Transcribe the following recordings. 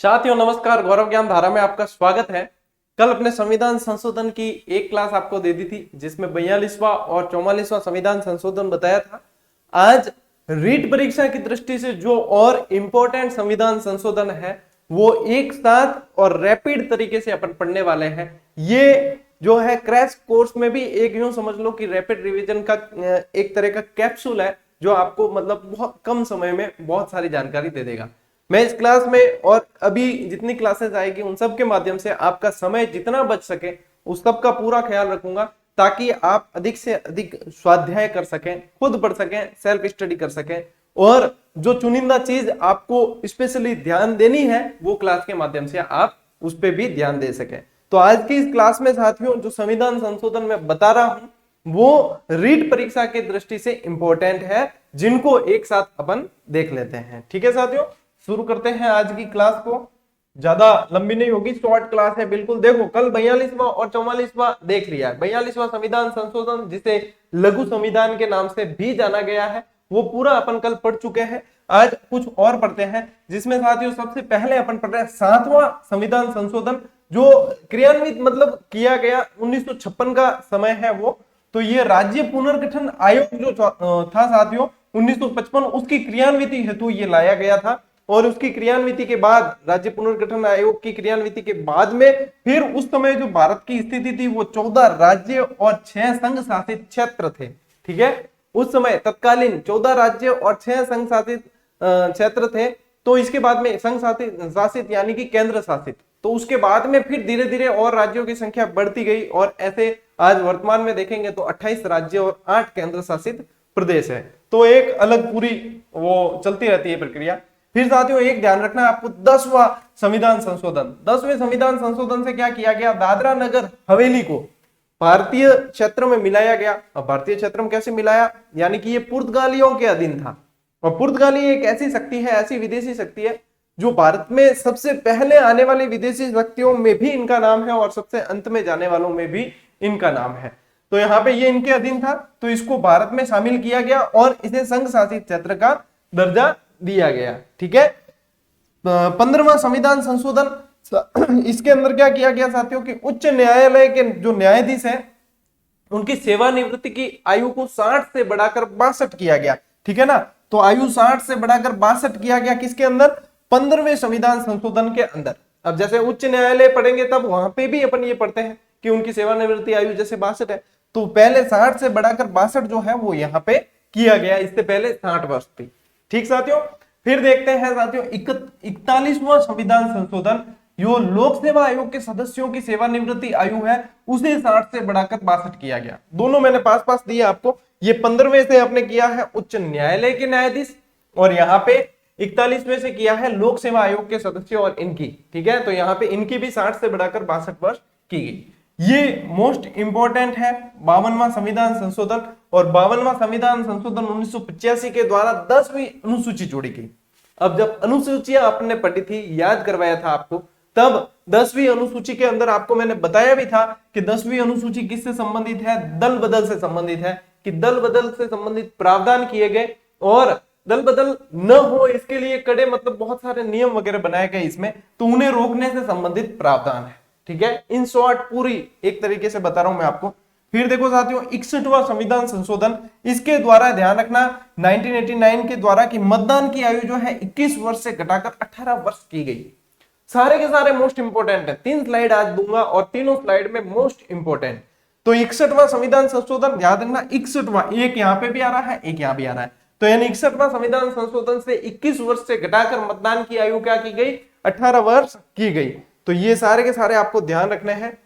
साथियों नमस्कार, गौरव ज्ञान धारा में आपका स्वागत है। कल अपने संविधान संशोधन की एक क्लास आपको दे दी थी जिसमें 42वां और 44वां संविधान संशोधन बताया था। आज रीट परीक्षा की दृष्टि से जो और इम्पोर्टेंट संविधान संशोधन है वो एक साथ और रैपिड तरीके से अपन पढ़ने वाले हैं। ये जो है क्रैश कोर्स में भी एक यूं समझ लो कि रैपिड रिवीजन का एक तरह का कैप्सूल है जो आपको मतलब बहुत कम समय में बहुत सारी जानकारी दे देगा। मैं इस क्लास में और अभी जितनी क्लासेस आएगी उन सब के माध्यम से आपका समय जितना बच सके उस सब का पूरा ख्याल रखूंगा ताकि आप अधिक से अधिक स्वाध्याय कर सकें, खुद पढ़ सकें, सेल्फ स्टडी कर सकें और जो चुनिंदा चीज आपको स्पेशली ध्यान देनी है वो क्लास के माध्यम से आप उस पर भी ध्यान दे सकें। तो आज की इस क्लास में साथियों जो संविधान संशोधन में बता रहा हूं वो रीट परीक्षा की दृष्टि से इंपॉर्टेंट है, जिनको एक साथ अपन देख लेते हैं। ठीक है साथियों, शुरू करते हैं आज की क्लास को। ज्यादा लंबी नहीं होगी, शॉर्ट क्लास है बिल्कुल। देखो कल 42वां और 44वां देख लिया है। 42वां संविधान संशोधन जिसे लघु संविधान के नाम से भी जाना गया है वो पूरा अपन कल पढ़ चुके हैं। आज कुछ और पढ़ते हैं जिसमें साथियों सबसे पहले अपन पढ़ रहे हैं 7वां संविधान संशोधन जो क्रियान्वित मतलब किया गया 1956 का समय है वो। तो ये राज्य पुनर्गठन आयोग जो था साथियों 1955 उसकी क्रियान्विति हेतु ये लाया गया था और उसकी क्रियान्विति के बाद राज्य पुनर्गठन आयोग की क्रियान्विति के बाद में फिर उस समय जो भारत की स्थिति थी वो 14 राज्य और 6 संघ शासित क्षेत्र थे। ठीक है, उस समय तत्कालीन 14 राज्य और 6 संघ शासित क्षेत्र थे। तो इसके बाद में संघ शासित यानी कि केंद्र शासित, तो उसके बाद में फिर धीरे धीरे और राज्यों की संख्या बढ़ती गई और ऐसे आज वर्तमान में देखेंगे तो 28 राज्य और 8 केंद्र शासित प्रदेश है। तो एक अलग पूरी वो चलती रहती है प्रक्रिया। फिर साथियों एक ध्यान रखना आपको 10वां संविधान संशोधन। 10वें संविधान संशोधन से क्या किया गया, दादरा नगर हवेली को भारतीय क्षेत्र में मिलाया गया। अब भारतीय क्षेत्र में कैसे मिलाया, यानी कि ये पुर्तगालियों के अधीन था और पुर्तगाली एक ऐसी शक्ति है, ऐसी विदेशी शक्ति है जो भारत में सबसे पहले आने वाली विदेशी शक्तियों में भी इनका नाम है और सबसे अंत में जाने वालों में भी इनका नाम है। तो यहाँ पे ये इनके अधीन था तो इसको भारत में शामिल किया गया और इसे संघ शासित क्षेत्र का दर्जा दिया गया। ठीक है, 15वां संविधान संशोधन इसके अंदर क्या किया गया साथियों कि उच्च न्यायालय के जो न्यायाधीश हैं उनकी सेवानिवृत्ति की आयु को 60 से बढ़ाकर 62 किया गया। ठीक है ना, तो आयु 60 से बढ़ाकर 62 किया गया किसके अंदर, 15वें संविधान संशोधन के अंदर। अब जैसे उच्च न्यायालय पढ़ेंगे तब वहां पे भी अपन ये पढ़ते हैं कि उनकी सेवानिवृत्ति आयु जैसे 62 है तो पहले 60 से बढ़ाकर 62 जो है वो यहाँ पे किया गया, इससे पहले 60 वर्ष थी। ठीक साथियों, फिर देखते हैं साथियों 41वां संविधान संशोधन। जो लोक सेवा आयोग के सदस्यों की सेवानिवृत्ति आयु है उसे 60 से बढ़ाकर 62 किया गया। दोनों मैंने पास पास दिया आपको। ये 15वें से आपने किया है उच्च न्यायालय के न्यायाधीश और यहाँ पे 41वें से किया है लोक सेवा आयोग के सदस्य और इनकी। ठीक है, तो यहाँ पे इनकी भी 60 से बढ़ाकर 62 वर्ष की गई। ये मोस्ट इंपॉर्टेंट है 52वां संविधान संशोधन। और 52वां संविधान संशोधन 1985 के द्वारा 10वीं अनुसूची जोड़ी गई। अब जब अनुसूचियां आपने पढ़ी थी, याद करवाया था आपको, तब 10वीं अनुसूची के अंदर आपको मैंने बताया भी था कि 10वीं अनुसूची किससे संबंधित है, दल बदल से संबंधित है, कि दल बदल से संबंधित प्रावधान किए गए और दल बदल न हो इसके लिए कड़े मतलब बहुत सारे नियम वगैरह बनाए गए इसमें, तो उन्हें रोकने से संबंधित प्रावधान है। ठीक है, इन शॉर्ट पूरी एक तरीके से बता रहा हूं मैं आपको। फिर देखो साथियों 61वां संविधान संशोधन, इसके द्वारा ध्यान रखना 1989 के द्वारा कि मतदान की आयु जो है 21 वर्ष से घटाकर 18 वर्ष की गई। सारे के सारे मोस्ट इंपोर्टेंट है, 3 स्लाइड आज दूंगा और तीनों स्लाइड में मोस्ट इंपोर्टेंट। तो 61वां संविधान संशोधन ध्यान रखना, 61वां एक यहाँ पे भी आ रहा है एक यहाँ भी आ रहा है, तो यानी 61वां संविधान संशोधन से 21 वर्ष से घटाकर मतदान की आयु क्या की गई, 18 वर्ष की गई। तो ये सारे के सारे आपको ध्यान रखने हैं।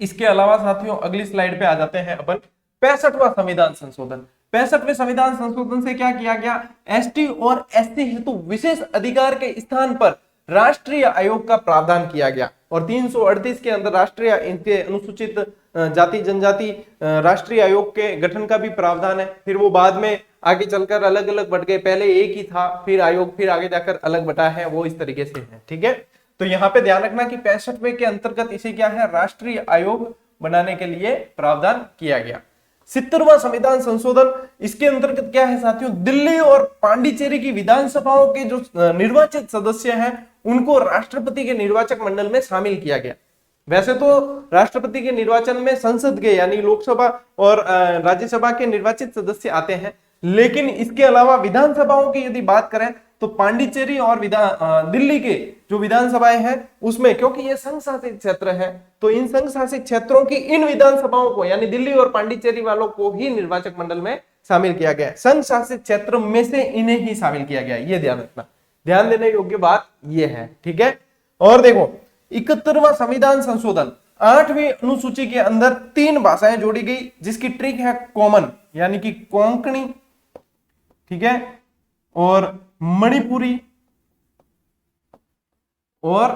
इसके अलावा साथियों अगली स्लाइड पे आ जाते हैं अपन 65वां संविधान संशोधन। 65वें संविधान संशोधन से क्या किया गया, एसटी और एससी हेतु विशेष अधिकार के स्थान पर राष्ट्रीय आयोग का प्रावधान किया गया और 338 के अंदर राष्ट्रीय इनके अनुसूचित जाति जनजाति राष्ट्रीय आयोग के गठन का भी प्रावधान है। फिर वो बाद में आगे चलकर अलग अलग बट गए, पहले एक ही था फिर आयोग फिर आगे जाकर अलग बटा है, वो इस तरीके से है। ठीक है, तो यहाँ पे ध्यान रखना कि 65वें के अंतर्गत इसे क्या है, राष्ट्रीय आयोग बनाने के लिए प्रावधान किया गया। 70वां संविधान संशोधन, इसके अंतर्गत क्या है साथियों, दिल्ली और पांडिचेरी की विधानसभाओं के जो निर्वाचित सदस्य हैं उनको राष्ट्रपति के निर्वाचक मंडल में शामिल किया गया। वैसे तो राष्ट्रपति के निर्वाचन में संसद के यानी लोकसभा और राज्यसभा के निर्वाचित सदस्य आते हैं, लेकिन इसके अलावा विधानसभाओं की यदि बात करें तो पांडिचेरी और दिल्ली के जो विधानसभाएं हैं उसमें, क्योंकि ये संघ शासित क्षेत्र है, तो इन संघ शासित क्षेत्रों की इन विधानसभाओं को यानी दिल्ली और पांडिचेरी वालों को ही निर्वाचक मंडल में शामिल किया गया। संघ शासित क्षेत्र में से इन्हें ही शामिल किया गया, ये ध्यान रखना। ध्यान देने योग्य बात ये है, ठीक है। और देखो 71वां संविधान संशोधन, 8वीं अनुसूची के अंदर 3 भाषाएं जोड़ी गई, जिसकी ट्रिक है कॉमन यानी कि कोंकणी, ठीक है, और मणिपुरी और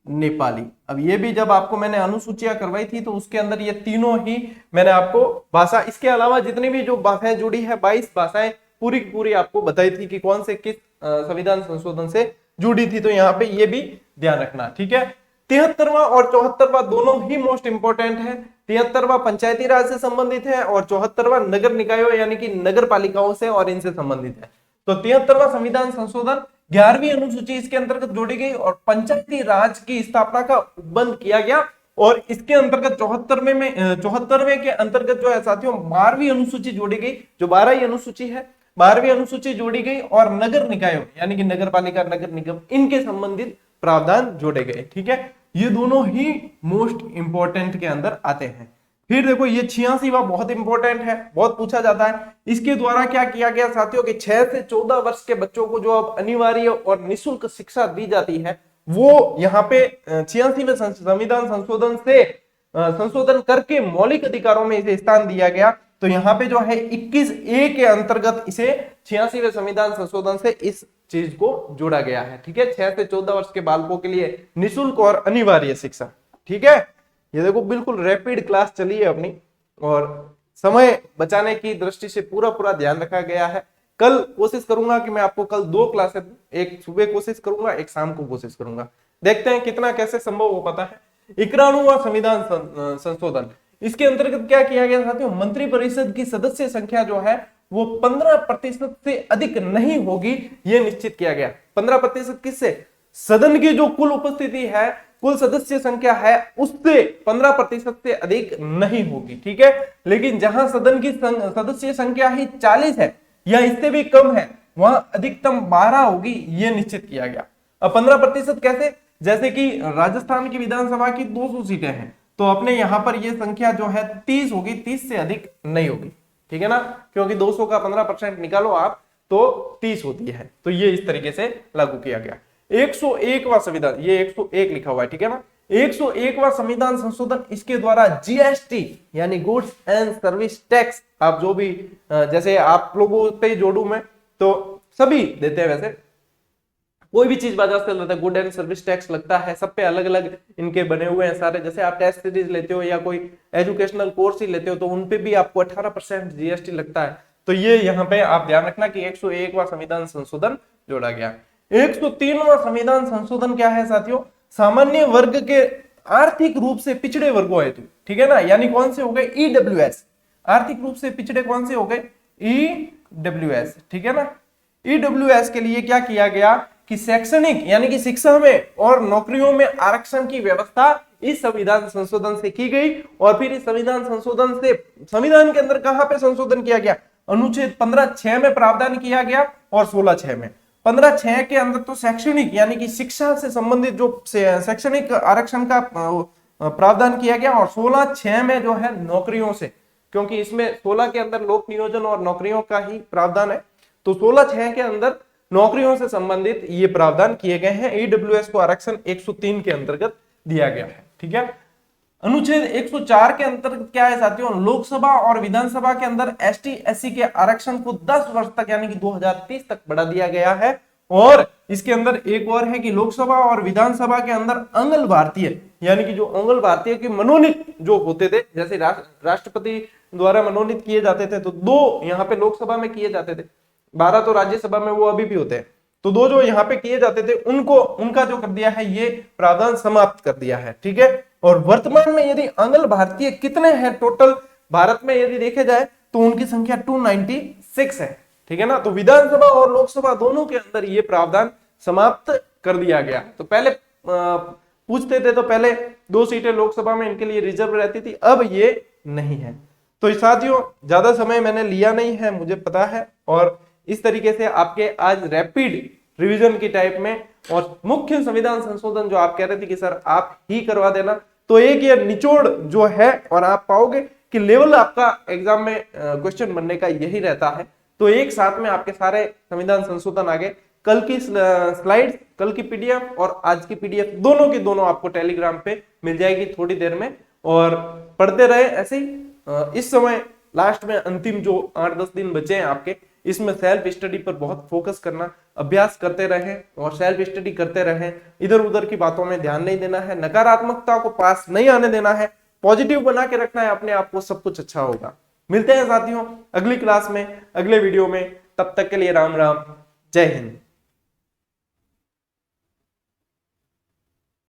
नेपाली। अब ये भी जब आपको मैंने अनुसूचियां करवाई थी तो उसके अंदर ये तीनों ही मैंने आपको भाषा, इसके अलावा जितनी भी जो भाषाएं जुड़ी है 22 भाषाएं पूरी की पूरी आपको बताई थी कि कौन से किस संविधान संशोधन से जुड़ी थी, तो यहाँ पे ये भी ध्यान रखना, ठीक है। 73वां और 74वां दोनों ही मोस्ट इंपोर्टेंट है। 73वां पंचायती राज से संबंधित है और 74वां नगर निकायों यानी कि नगर पालिकाओं से और इनसे संबंधित है। तो 73वां संविधान संशोधन 11वीं अनुसूची इसके अंतर्गत जोड़ी गई और पंचायती राज की स्थापना का उपबंध किया गया। और इसके अंतर्गत 74वें के अंतर्गत जो है साथियों 12वीं अनुसूची जोड़ी गई, जो 12वीं अनुसूची है 12वीं अनुसूची जोड़ी गई और नगर निकायों यानी कि नगर पालिका नगर निगम इनके संबंधित प्रावधान जोड़े गए, ठीक है। ये दोनों ही मोस्ट इंपोर्टेंट के अंदर आते हैं। फिर देखो ये 86वां बहुत इंपॉर्टेंट है, बहुत पूछा जाता है। इसके द्वारा क्या किया गया साथियों कि 6 से 14 वर्ष के बच्चों को जो अब अनिवार्य और निःशुल्क शिक्षा दी जाती है, वो यहाँ पे 86वें संविधान संशोधन से संशोधन करके मौलिक अधिकारों में इसे स्थान दिया गया। तो यहाँ पे जो है 21A के अंतर्गत इसे 86वें संविधान संशोधन से इस चीज को जोड़ा गया है, ठीक है। 6 से 14 वर्ष के बालकों के लिए निःशुल्क और अनिवार्य शिक्षा, ठीक है। ये देखो बिल्कुल रैपिड क्लास चली है अपनी और समय बचाने की दृष्टि से पूरा ध्यान रखा गया है। कल कोशिश करूंगा कि मैं आपको कल 2 क्लासेस, एक सुबह कोशिश करूंगा, एक शाम को कोशिश करूंगा। देखते हैं कितना कैसे संभव हो पाता है। 91वां संविधान संशोधन, इसके अंतर्गत क्या किया गया साथियों, मंत्री परिषद की सदस्य संख्या जो है वो 15% से अधिक नहीं होगी, यह निश्चित किया गया। 15% किससे? सदन की जो कुल उपस्थिति है, कुल सदस्य संख्या है, उससे 15% से अधिक नहीं होगी, ठीक है। लेकिन जहां सदन की सदस्य संख्या ही 40 है या इससे भी कम है, वहां अधिकतम 12 होगी, यह निश्चित किया गया। अब 15% कैसे? जैसे कि राजस्थान की विधानसभा की 200 सीटें हैं, तो अपने यहां पर यह संख्या जो है 30 होगी, 30 से अधिक नहीं होगी, ठीक है ना, क्योंकि 200 का 15% निकालो आप तो 30 होती है। तो ये इस तरीके से लागू किया गया। 101वां संविधान, ये 101 लिखा हुआ है, ठीक है ना। 101वां संविधान संशोधन, इसके द्वारा जीएसटी यानी गुड्स एंड सर्विस टैक्स, आप जो भी जैसे आप लोगों पे जोड़ू मैं तो सभी देते हैं, वैसे कोई भी चीज बाजार से लेता है गुड एंड सर्विस टैक्स लगता है, सब पे अलग अलग इनके बने हुए हैं सारे। जैसे आप टेस्ट सीरीज लेते हो या कोई एजुकेशनल कोर्स ही लेते हो तो उनपे भी आपको 18% जीएसटी लगता है। तो ये यहाँ पे आप ध्यान रखना कि 101वां संविधान संशोधन जोड़ा गया। 103वां संविधान संशोधन क्या है साथियों, सामान्य वर्ग के आर्थिक रूप से पिछड़े वर्गों हेतु, ठीक है ना, यानी कौन से हो गए? ईडब्ल्यूएस, आर्थिक रूप से पिछड़े कौन से हो गए? ईडब्ल्यूएस, ठीक है ना। ईडब्ल्यूएस के लिए क्या किया गया कि शैक्षणिक यानी कि शिक्षा में और नौकरियों में आरक्षण की व्यवस्था इस संविधान संशोधन से की गई। और फिर इस संविधान संशोधन से संविधान के अंदर कहां पे संशोधन किया गया? अनुच्छेद 15(6) में प्रावधान किया गया और 16(6) में। 15(6) के अंदर तो शैक्षणिक यानी कि शिक्षा से संबंधित जो शैक्षणिक आरक्षण का प्रावधान किया गया और 16(6) में जो है नौकरियों से, क्योंकि इसमें 16 के अंदर लोक नियोजन और नौकरियों का ही प्रावधान है, तो 16(6) के अंदर नौकरियों से संबंधित ये प्रावधान किए गए हैं। ईडब्ल्यूएस को आरक्षण 103 के अंतर्गत दिया गया है, ठीक है। अनुच्छेद 104 के अंतर्गत क्या है साथियों, लोकसभा और विधानसभा के अंदर एसटी एससी के आरक्षण को 10 वर्ष तक यानी कि 2030 तक बढ़ा दिया गया है। और इसके अंदर एक और है कि लोकसभा और विधानसभा के अंदर अंगल भारतीय यानी कि जो अंगल भारतीय के मनोनीत जो होते थे, जैसे राष्ट्रपति द्वारा मनोनीत किए जाते थे, तो 2 यहाँ पे लोकसभा में किए जाते थे, 12 तो राज्यसभा में वो अभी भी होते हैं, तो 2 जो यहाँ पे किए जाते थे उनको उनका जो कर दिया है ये प्रावधान समाप्त कर दिया है, ठीक है। और वर्तमान में यदि अंगल भारतीय कितने हैं टोटल भारत में यदि देखे जाए तो उनकी संख्या 296 है, ठीक है ना। तो विधानसभा और लोकसभा दोनों के अंदर ये प्रावधान समाप्त कर दिया गया। तो पहले पूछते थे तो पहले 2 सीटें लोकसभा में इनके लिए रिजर्व रहती थी, अब ये नहीं है। तो साथियों ज्यादा समय मैंने लिया नहीं है, मुझे पता है, और इस तरीके से आपके आज रैपिड रिवीजन की टाइप में और मुख्य संविधान संशोधन जो आप कह रहे थे कि सर आप ही करवा देना, तो एक ये निचोड़ जो है और आप पाओगे कि लेवल आपका एग्जाम में क्वेश्चन बनने का यही रहता है। तो एक साथ में आपके सारे संविधान संशोधन आ गए। कल की स्लाइड्स, कल की पीडीएफ और आज की पीडीएफ दोनों की दोनों आपको टेलीग्राम पे मिल जाएगी थोड़ी देर में, और पढ़ते रहे ऐसे ही। इस समय लास्ट में अंतिम जो 8-10 दिन बचे हैं आपके, इसमें सेल्फ स्टडी पर बहुत फोकस करना, अभ्यास करते रहें और सेल्फ स्टडी करते रहें। इधर उधर की बातों में ध्यान नहीं देना है, नकारात्मकता को पास नहीं आने देना है, पॉजिटिव बना के रखना है अपने आप को, सब कुछ अच्छा होगा। मिलते हैं साथियों अगली क्लास में, अगले वीडियो में, तब तक के लिए राम राम, जय हिंद।